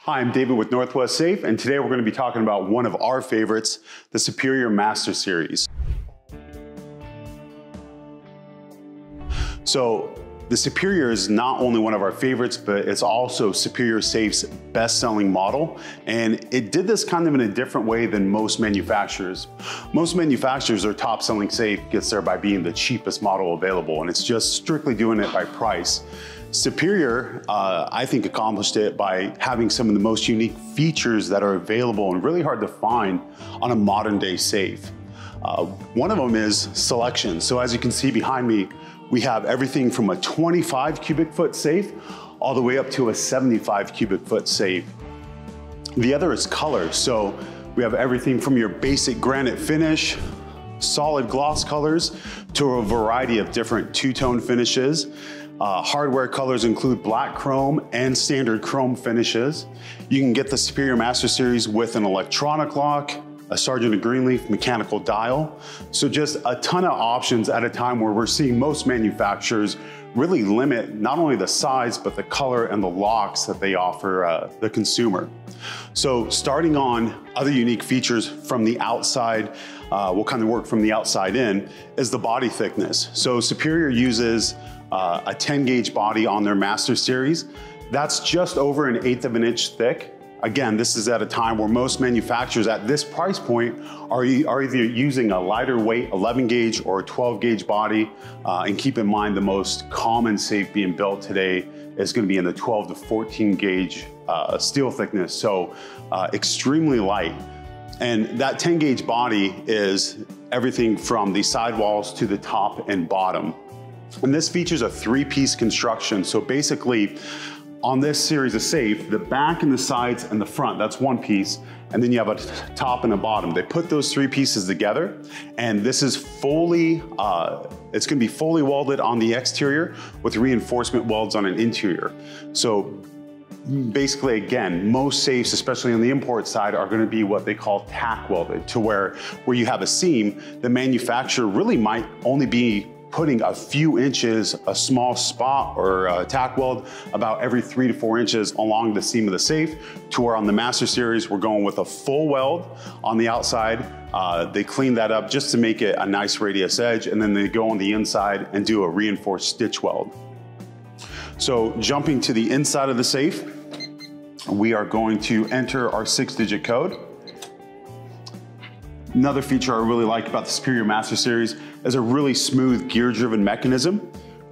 Hi, I'm David with Northwest Safe, and today we're going to be talking about one of our favorites, the Superior Master Series. So the Superior is not only one of our favorites, but it's also Superior Safe's best-selling model, and it did this kind of in a different way than most manufacturers. Most manufacturers, their top-selling safe gets there by being the cheapest model available, and it's just strictly doing it by price. Superior, I think, accomplished it by having some of the most unique features that are available and really hard to find on a modern day safe. One of them is selection. So as you can see behind me, we have everything from a 25 cubic foot safe all the way up to a 75 cubic foot safe. The other is color. So we have everything from your basic granite finish, solid gloss colors, to a variety of different two-tone finishes. Hardware colors include black chrome and standard chrome finishes. You can get the Superior Master Series with an electronic lock, a Sergeant & Greenleaf mechanical dial. So just a ton of options at a time where we're seeing most manufacturers really limit not only the size, but the color and the locks that they offer the consumer. So starting on other unique features from the outside, we'll kind of work from the outside in, is the body thickness. So Superior uses a 10 gauge body on their Master Series. That's just over 1/8 of an inch thick. Again, this is at a time where most manufacturers at this price point are either using a lighter weight 11 gauge or a 12 gauge body. And keep in mind, the most common safe being built today is going to be in the 12 to 14 gauge steel thickness. So extremely light. And that 10 gauge body is everything from the sidewalls to the top and bottom. And this features a 3-piece construction. So basically, on this series of safe, the back and the sides and the front, that's one piece. And then you have a top and a bottom. They put those 3 pieces together, and this is fully, it's gonna be fully welded on the exterior with reinforcement welds on an interior. So basically, again, most safes, especially on the import side, are gonna be what they call tack welded, to where you have a seam, the manufacturer really might only be putting a few inches, a small spot or a tack weld about every 3 to 4 inches along the seam of the safe, to where on the Master Series, we're going with a full weld on the outside. They clean that up just to make it a nice radius edge, and then they go on the inside and do a reinforced stitch weld. So jumping to the inside of the safe, we are going to enter our 6-digit code. Another feature I really like about the Superior Master Series is a really smooth gear-driven mechanism.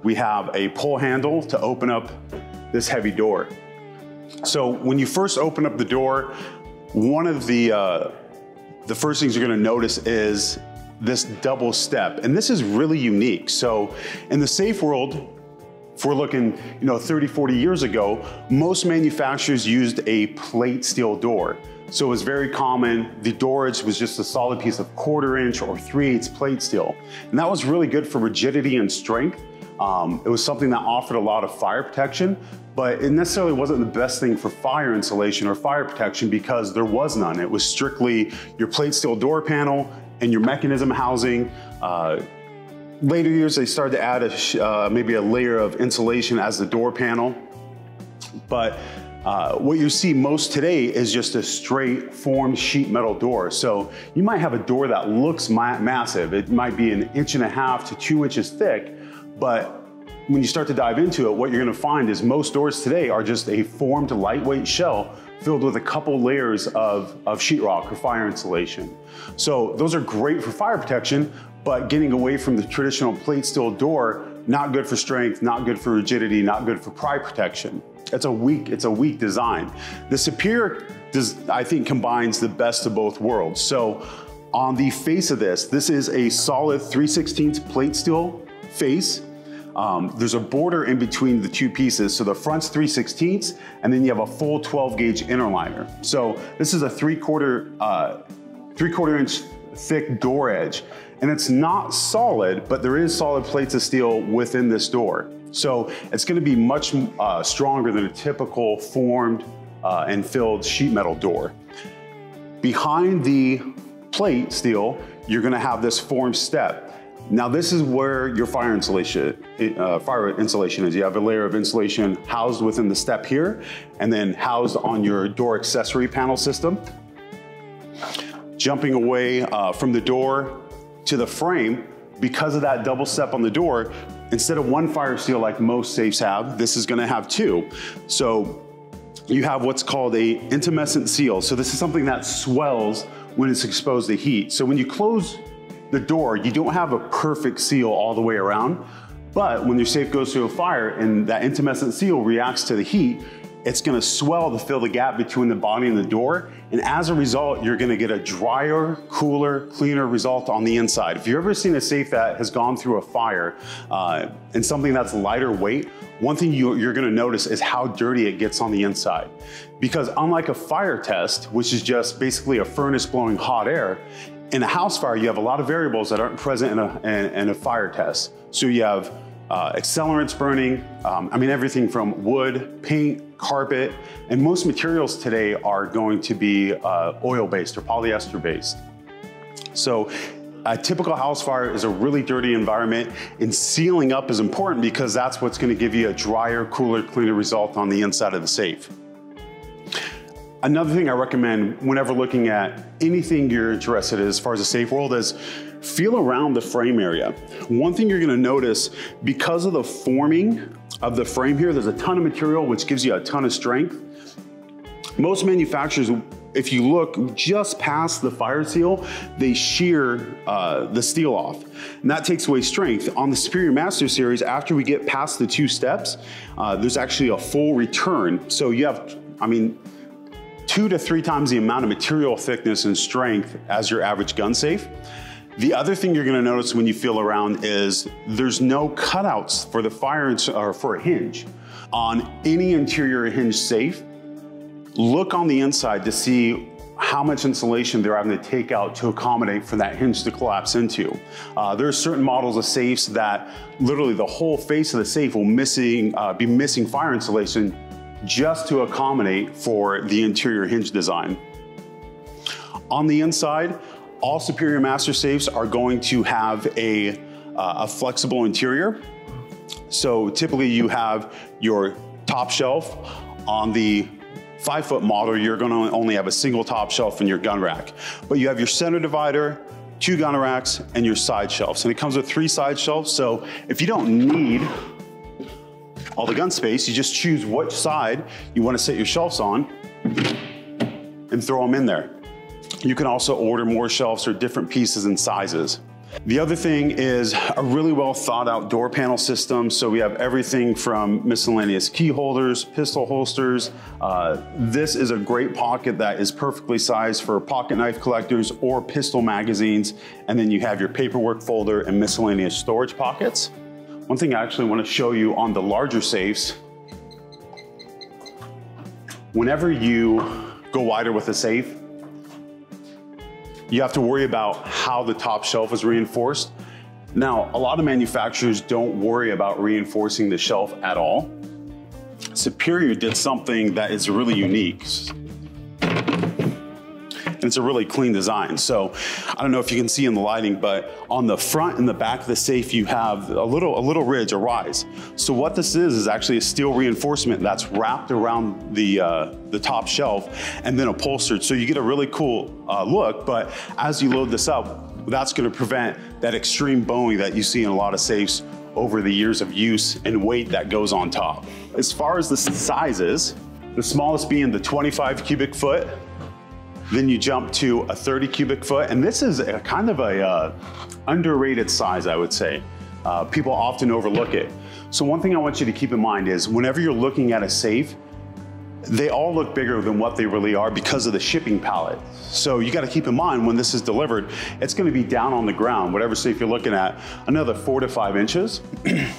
We have a pull handle to open up this heavy door. So when you first open up the door, one of the first things you're gonna notice is this double step, and this is really unique. So in the safe world, if we're looking 30, 40 years ago, most manufacturers used a plate steel door. So it was very common. The door edge was just a solid piece of 1/4 inch or 3/8 plate steel. And that was really good for rigidity and strength. It was something that offered a lot of fire protection, but it necessarily wasn't the best thing for fire insulation or fire protection because there was none. It was strictly your plate steel door panel and your mechanism housing. Later years, they started to add maybe a layer of insulation as the door panel. But what you see most today is just a straight formed sheet metal door. So you might have a door that looks massive. It might be 1.5 to 2 inches thick, but when you start to dive into it, what you're gonna find is most doors today are just a formed lightweight shell filled with a couple layers of sheetrock or fire insulation. So those are great for fire protection, but getting away from the traditional plate steel door, not good for strength, not good for rigidity, not good for pry protection. It's a weak design. The Superior, I think, combines the best of both worlds. So on the face of this is a solid 3/16 plate steel face. There's a border in between the 2 pieces. So the front's 3/16, and then you have a full 12 gauge inner liner. So this is a 3/4 inch thick door edge. And it's not solid, but there is solid plates of steel within this door. So it's gonna be much stronger than a typical formed and filled sheet metal door. Behind the plate steel, you're gonna have this formed step. Now this is where your fire insulation is. You have a layer of insulation housed within the step here, and then housed on your door accessory panel system. Jumping away from the door to the frame, because of that double step on the door, instead of one fire seal like most safes have, this is gonna have two. So you have what's called a intumescent seal. So this is something that swells when it's exposed to heat. So when you close the door, you don't have a perfect seal all the way around, but when your safe goes through a fire and that intumescent seal reacts to the heat, it's gonna swell to fill the gap between the body and the door. And as a result, you're gonna get a drier, cooler, cleaner result on the inside. If you've ever seen a safe that has gone through a fire and something that's lighter weight, one thing you're gonna notice is how dirty it gets on the inside. Because unlike a fire test, which is just basically a furnace blowing hot air, in a house fire, you have a lot of variables that aren't present in a fire test. So you have accelerants burning, everything from wood, paint, carpet, and most materials today are going to be oil-based or polyester-based. So a typical house fire is a really dirty environment, and sealing up is important because that's what's gonna give you a drier, cooler, cleaner result on the inside of the safe. Another thing I recommend whenever looking at anything you're interested in as far as the safe world is feel around the frame area. One thing you're gonna notice, because of the forming of the frame here, there's a ton of material which gives you a ton of strength. Most manufacturers, if you look just past the fire seal, they shear the steel off, and that takes away strength. On the Superior Master Series, after we get past the 2 steps, there's actually a full return. So you have, 2 to 3 times the amount of material thickness and strength as your average gun safe. The other thing you're gonna notice when you feel around is there's no cutouts for the or for a hinge. On any interior hinge safe, look on the inside to see how much insulation they're having to take out to accommodate for that hinge to collapse into. There are certain models of safes that literally the whole face of the safe will be missing fire insulation just to accommodate for the interior hinge design. On the inside, all Superior Master safes are going to have a flexible interior. So typically you have your top shelf. On the 5-foot model, you're gonna only have a single top shelf in your gun rack. But you have your center divider, 2 gun racks, and your side shelves. And it comes with 3 side shelves, so if you don't need all the gun space, you just choose which side you wanna set your shelves on and throw them in there. You can also order more shelves or different pieces and sizes. The other thing is a really well thought out door panel system. So we have everything from miscellaneous key holders, pistol holsters. This is a great pocket that is perfectly sized for pocket knife collectors or pistol magazines. And then you have your paperwork folder and miscellaneous storage pockets. One thing I actually want to show you on the larger safes, whenever you go wider with a safe, you have to worry about how the top shelf is reinforced. Now, a lot of manufacturers don't worry about reinforcing the shelf at all. Superior did something that is really unique. And it's a really clean design. So I don't know if you can see in the lighting, but on the front and the back of the safe, you have a little ridge, a rise. So what this is actually a steel reinforcement that's wrapped around the top shelf and then upholstered. So you get a really cool look, but as you load this up, that's gonna prevent that extreme bowing that you see in a lot of safes over the years of use and weight that goes on top. As far as the sizes, the smallest being the 25 cubic foot, then you jump to a 30 cubic foot, and this is a kind of a underrated size, I would say. People often overlook it. So one thing I want you to keep in mind is whenever you're looking at a safe, they all look bigger than what they really are because of the shipping pallet. So you gotta keep in mind when this is delivered, it's gonna be down on the ground, whatever safe you're looking at, another 4 to 5 inches.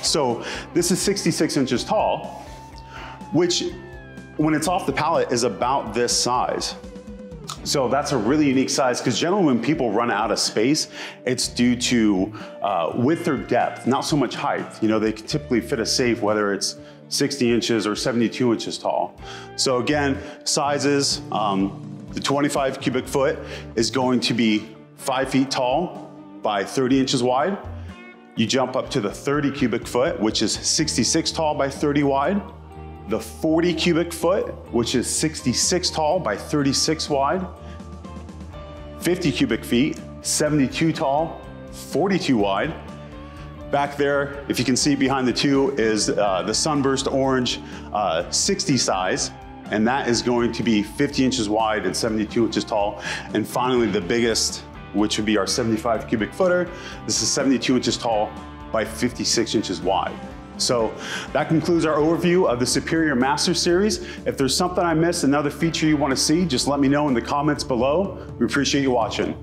So this is 66 inches tall, which when it's off the pallet is about this size. So that's a really unique size because generally when people run out of space, it's due to width or depth, not so much height. You know, they can typically fit a safe whether it's 60 inches or 72 inches tall. So again, sizes, the 25 cubic foot is going to be 5 feet tall by 30 inches wide. You jump up to the 30 cubic foot, which is 66 tall by 30 wide. The 40 cubic foot, which is 66 tall by 36 wide. 50 cubic feet, 72 tall, 42 wide. Back there, if you can see behind the two, is the Sunburst Orange 60 size, and that is going to be 50 inches wide and 72 inches tall. And finally, the biggest, which would be our 75 cubic footer. This is 72 inches tall by 56 inches wide. So that concludes our overview of the Superior Master Series. If there's something I missed, another feature you want to see, just let me know in the comments below. We appreciate you watching.